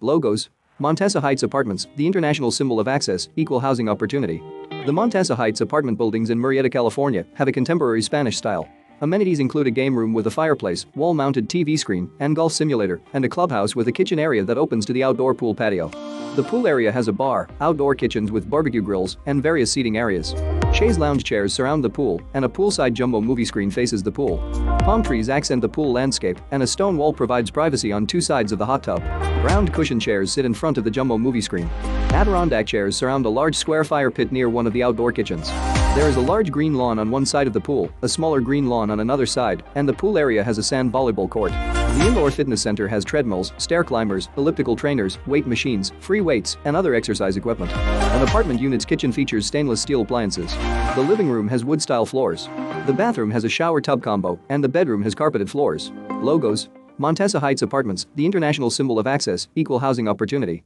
Logos. Montessa Heights Apartments, the international symbol of access, equal housing opportunity. The Montessa Heights apartment buildings in Murrieta, California, have a contemporary Spanish style. Amenities include a game room with a fireplace, wall-mounted TV screen, and golf simulator, and a clubhouse with a kitchen area that opens to the outdoor pool patio. The pool area has a bar, outdoor kitchens with barbecue grills, and various seating areas. Chaise lounge chairs surround the pool, and a poolside jumbo movie screen faces the pool. Palm trees accent the pool landscape, and a stone wall provides privacy on two sides of the hot tub. Round cushion chairs sit in front of the jumbo movie screen. Adirondack chairs surround a large square fire pit near one of the outdoor kitchens. There is a large green lawn on one side of the pool, a smaller green lawn on another side, and the pool area has a sand volleyball court. The indoor fitness center has treadmills, stair climbers, elliptical trainers, weight machines, free weights, and other exercise equipment. An apartment unit's kitchen features stainless steel appliances. The living room has wood-style floors. The bathroom has a shower tub combo, and the bedroom has carpeted floors. Logos. Montessa Heights Apartments, the international symbol of access, equal housing opportunity.